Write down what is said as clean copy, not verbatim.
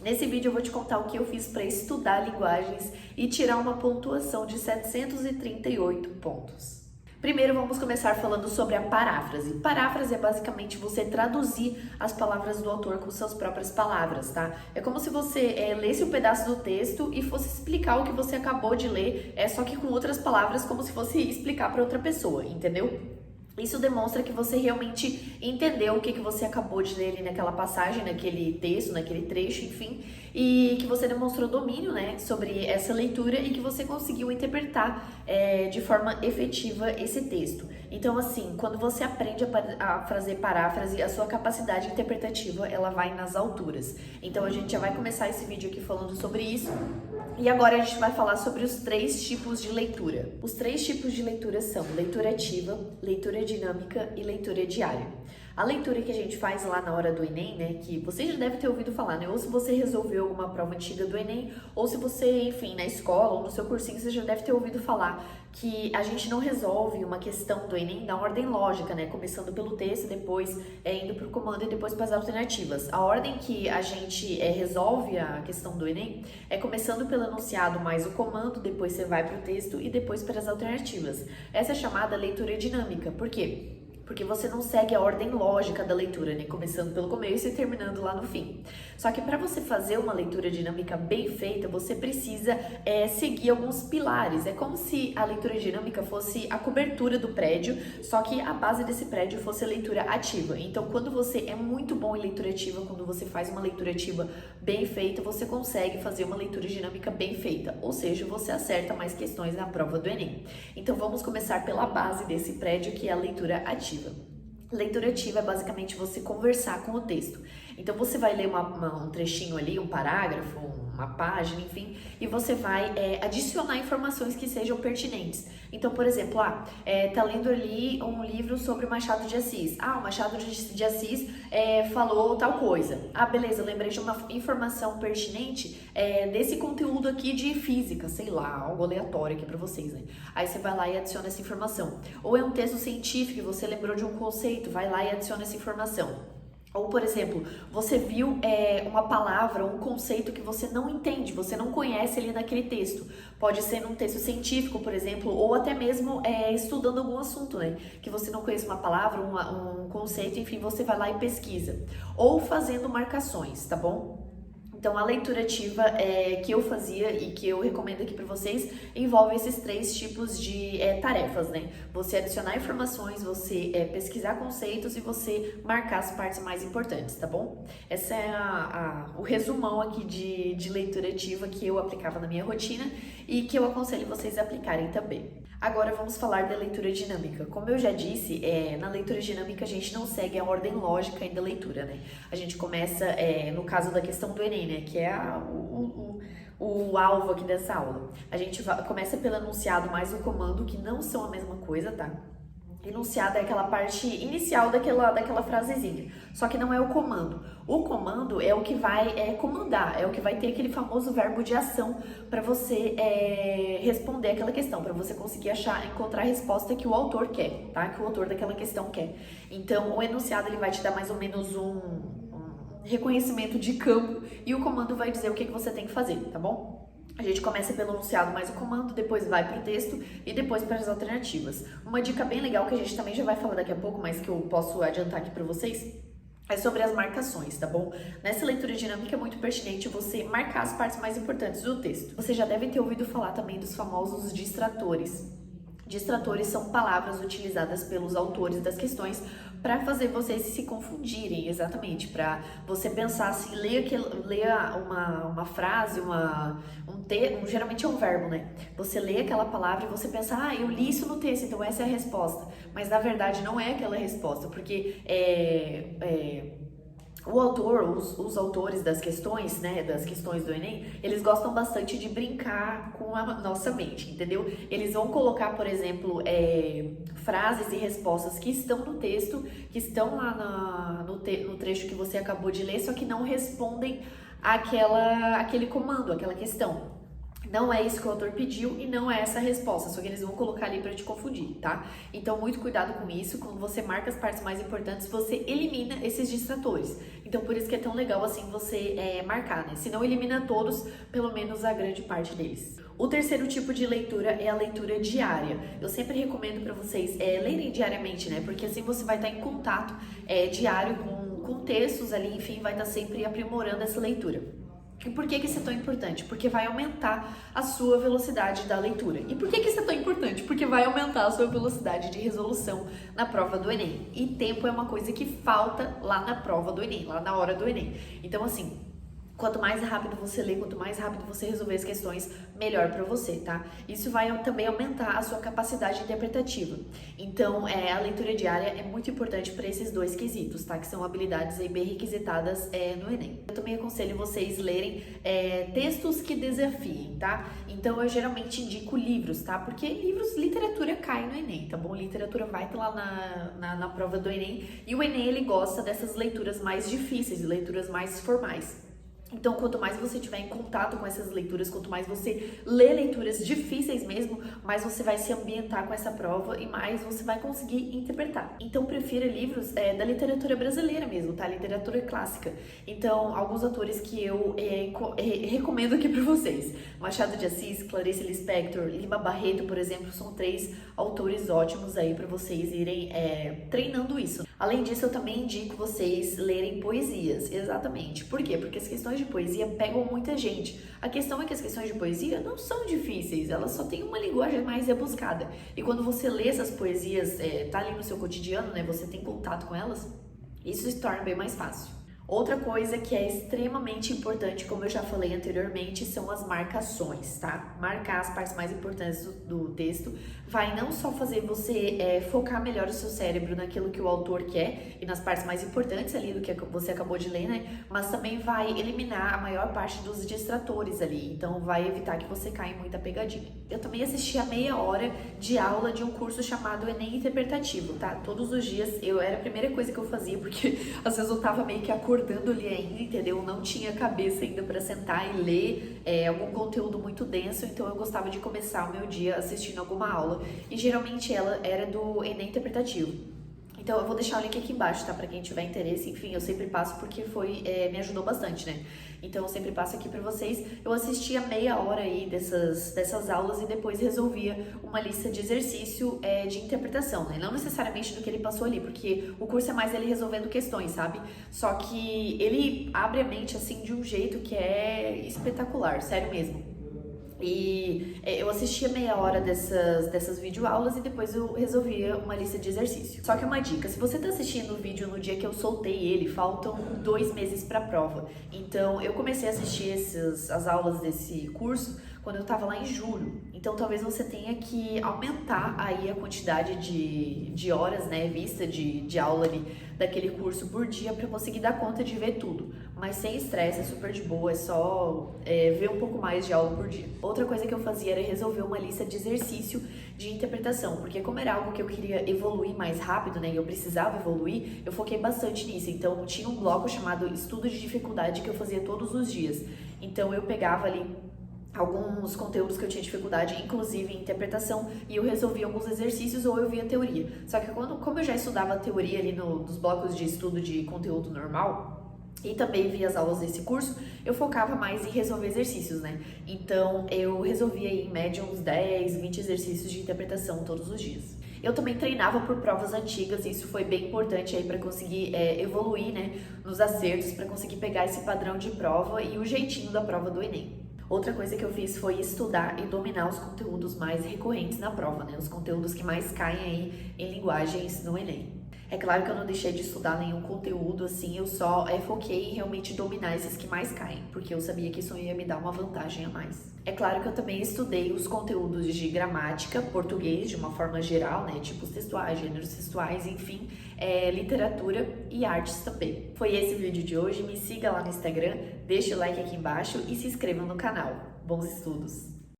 Nesse vídeo eu vou te contar o que eu fiz para estudar linguagens e tirar uma pontuação de 738 pontos. Primeiro vamos começar falando sobre a paráfrase. Paráfrase é basicamente você traduzir as palavras do autor com suas próprias palavras, tá? É como se você lesse um pedaço do texto e fosse explicar o que você acabou de ler, só que com outras palavras, como se fosse explicar para outra pessoa, entendeu? Isso demonstra que você realmente entendeu o que você acabou de ler ali naquela passagem, naquele texto, naquele trecho, enfim, e que você demonstrou domínio, né, sobre essa leitura e que você conseguiu interpretar de forma efetiva esse texto. Então, assim, quando você aprende a fazer paráfrase, a sua capacidade interpretativa, ela vai nas alturas. Então, a gente já vai começar esse vídeo aqui falando sobre isso. E agora a gente vai falar sobre os 3 tipos de leitura. Os 3 tipos de leitura são leitura ativa, leitura dinâmica e leitura diária. A leitura que a gente faz lá na hora do Enem, né, que você já deve ter ouvido falar, né, ou se você resolveu alguma prova antiga do Enem, ou se você, enfim, na escola ou no seu cursinho, você já deve ter ouvido falar que a gente não resolve uma questão do Enem na ordem lógica, né, começando pelo texto, depois indo para o comando e depois para as alternativas. A ordem que a gente resolve a questão do Enem é começando pelo enunciado mais o comando, depois você vai para o texto e depois para as alternativas. Essa é chamada leitura dinâmica. Por quê? Porque você não segue a ordem lógica da leitura, né? Começando pelo começo e terminando lá no fim. Só que para você fazer uma leitura dinâmica bem feita, você precisa seguir alguns pilares. É como se a leitura dinâmica fosse a cobertura do prédio, só que a base desse prédio fosse a leitura ativa. Então, quando você é muito bom em leitura ativa, quando você faz uma leitura ativa bem feita, você consegue fazer uma leitura dinâmica bem feita. Ou seja, você acerta mais questões na prova do Enem. Então, vamos começar pela base desse prédio, que é a leitura ativa. Leitura ativa é basicamente você conversar com o texto. Então você vai ler um trechinho ali, um parágrafo, uma página, enfim, e você vai adicionar informações que sejam pertinentes. Então, por exemplo, tá lendo ali um livro sobre o Machado de Assis. O Machado de Assis falou tal coisa. Beleza, lembrei de uma informação pertinente desse conteúdo aqui de física, sei lá, algo aleatório aqui pra vocês, né? Aí você vai lá e adiciona essa informação. Ou é um texto científico e você lembrou de um conceito, vai lá e adiciona essa informação. Ou, por exemplo, você viu uma palavra, um conceito que você não entende, você não conhece ali naquele texto. Pode ser num texto científico, por exemplo, ou até mesmo estudando algum assunto, né? Que você não conhece uma palavra, um conceito, enfim, você vai lá e pesquisa. Ou fazendo marcações, tá bom? Então, a leitura ativa que eu fazia e que eu recomendo aqui para vocês envolve esses 3 tipos de tarefas, né? Você adicionar informações, você pesquisar conceitos e você marcar as partes mais importantes, tá bom? Essa é o resumão aqui de leitura ativa que eu aplicava na minha rotina e que eu aconselho vocês a aplicarem também. Agora vamos falar da leitura dinâmica. Como eu já disse, na leitura dinâmica a gente não segue a ordem lógica da leitura, né? A gente começa, no caso da questão do Enem, né? Que é o alvo aqui dessa aula. A gente começa pelo enunciado mais o comando, que não são a mesma coisa, tá? Enunciado é aquela parte inicial daquela frasezinha, só que não é o comando. O comando é o que vai comandar, é o que vai ter aquele famoso verbo de ação para você responder aquela questão, para você conseguir encontrar a resposta que o autor quer, tá? Que o autor daquela questão quer. Então, o enunciado ele vai te dar mais ou menos um reconhecimento de campo e o comando vai dizer o que você tem que fazer, tá bom? A gente começa pelo enunciado mais o comando, depois vai para o texto e depois para as alternativas. Uma dica bem legal que a gente também já vai falar daqui a pouco, mas que eu posso adiantar aqui para vocês, é sobre as marcações, tá bom? Nessa leitura dinâmica é muito pertinente você marcar as partes mais importantes do texto. Vocês já devem ter ouvido falar também dos famosos distratores. Distratores são palavras utilizadas pelos autores das questões para fazer vocês se confundirem, exatamente, para você pensar assim, ler uma frase, geralmente é um verbo, né? Você lê aquela palavra e você pensa, eu li isso no texto, então essa é a resposta. Mas na verdade não é aquela resposta, porque o autor, os autores das questões, né, das questões do Enem, eles gostam bastante de brincar com a nossa mente, entendeu? Eles vão colocar, por exemplo, frases e respostas que estão no texto, que estão lá no trecho que você acabou de ler, só que não respondem aquele comando, aquela questão. Não é isso que o autor pediu e não é essa a resposta, só que eles vão colocar ali para te confundir, tá? Então, muito cuidado com isso. Quando você marca as partes mais importantes, você elimina esses distratores. Então, por isso que é tão legal assim você marcar, né? Se não elimina todos, pelo menos a grande parte deles. O terceiro tipo de leitura é a leitura diária. Eu sempre recomendo para vocês lerem diariamente, né? Porque assim você vai estar em contato diário com textos ali, enfim, vai estar sempre aprimorando essa leitura. E por que isso é tão importante? Porque vai aumentar a sua velocidade da leitura. E por que isso é tão importante? Porque vai aumentar a sua velocidade de resolução na prova do Enem. E tempo é uma coisa que falta lá na prova do Enem, lá na hora do Enem. Então, assim, quanto mais rápido você lê, quanto mais rápido você resolver as questões, melhor para você, tá? Isso vai também aumentar a sua capacidade interpretativa. Então, a leitura diária é muito importante para esses dois quesitos, tá? Que são habilidades aí bem requisitadas no Enem. Eu também aconselho vocês lerem textos que desafiem, tá? Então, eu geralmente indico livros, tá? Porque livros, literatura cai no Enem, tá bom? Literatura vai estar lá na prova do Enem. E o Enem, ele gosta dessas leituras mais difíceis, leituras mais formais. Então, quanto mais você tiver em contato com essas leituras, quanto mais você lê leituras difíceis mesmo, mais você vai se ambientar com essa prova e mais você vai conseguir interpretar. Então, prefira livros da literatura brasileira mesmo, tá? Literatura clássica. Então, alguns autores que eu recomendo aqui pra vocês. Machado de Assis, Clarice Lispector, Lima Barreto, por exemplo, são 3 autores ótimos aí pra vocês irem treinando isso. Além disso, eu também indico vocês lerem poesias, exatamente. Por quê? Porque as questões de poesia pegam muita gente. A questão é que as questões de poesia não são difíceis, elas só têm uma linguagem mais rebuscada. E quando você lê essas poesias, tá ali no seu cotidiano, né? Você tem contato com elas, isso se torna bem mais fácil. Outra coisa que é extremamente importante, como eu já falei anteriormente, são as marcações, tá? Marcar as partes mais importantes do texto vai não só fazer você focar melhor o seu cérebro naquilo que o autor quer e nas partes mais importantes ali do que você acabou de ler, né? Mas também vai eliminar a maior parte dos distratores ali, então vai evitar que você caia em muita pegadinha. Eu também assisti a meia hora de aula de um curso chamado Enem Interpretativo, tá? Todos os dias era a primeira coisa que eu fazia, porque às vezes eu tava meio que acordando ali ainda, entendeu? Não tinha cabeça ainda para sentar e ler algum conteúdo muito denso, então eu gostava de começar o meu dia assistindo alguma aula, e geralmente ela era do Enem Interpretativo. Então eu vou deixar o link aqui embaixo, tá? Pra quem tiver interesse, enfim, eu sempre passo porque me ajudou bastante, né? Então eu sempre passo aqui pra vocês. Eu assistia meia hora aí dessas aulas e depois resolvia uma lista de exercício de interpretação, né? Não necessariamente do que ele passou ali, porque o curso é mais ele resolvendo questões, sabe? Só que ele abre a mente assim de um jeito que é espetacular, sério mesmo. E eu assistia meia hora dessas videoaulas e depois eu resolvia uma lista de exercício. Só que uma dica, se você tá assistindo o vídeo no dia que eu soltei ele, faltam 2 meses pra prova. Então eu comecei a assistir as aulas desse curso quando eu tava lá em julho. Então talvez você tenha que aumentar aí a quantidade de horas, né, vista de aula ali daquele curso por dia para conseguir dar conta de ver tudo. Mas sem estresse, é super de boa, é só ver um pouco mais de aula por dia. Outra coisa que eu fazia era resolver uma lista de exercício de interpretação, porque como era algo que eu queria evoluir mais rápido, né, e eu precisava evoluir, eu foquei bastante nisso. Então tinha um bloco chamado Estudo de Dificuldade que eu fazia todos os dias. Então eu pegava ali alguns conteúdos que eu tinha dificuldade, inclusive em interpretação, e eu resolvia alguns exercícios ou eu via teoria. Só que como eu já estudava teoria ali nos blocos de estudo de conteúdo normal, e também via as aulas desse curso, eu focava mais em resolver exercícios, né? Então eu resolvia aí, em média uns 10, 20 exercícios de interpretação todos os dias. Eu também treinava por provas antigas, e isso foi bem importante aí para conseguir evoluir, né, nos acertos, para conseguir pegar esse padrão de prova e o jeitinho da prova do Enem. Outra coisa que eu fiz foi estudar e dominar os conteúdos mais recorrentes na prova, né? Os conteúdos que mais caem aí em linguagens no Enem. É claro que eu não deixei de estudar nenhum conteúdo, assim, eu só foquei em realmente dominar esses que mais caem, porque eu sabia que isso ia me dar uma vantagem a mais. É claro que eu também estudei os conteúdos de gramática, português de uma forma geral, né, tipos textuais, gêneros textuais, enfim, literatura e artes também. Foi esse o vídeo de hoje, me siga lá no Instagram, deixe o like aqui embaixo e se inscreva no canal. Bons estudos!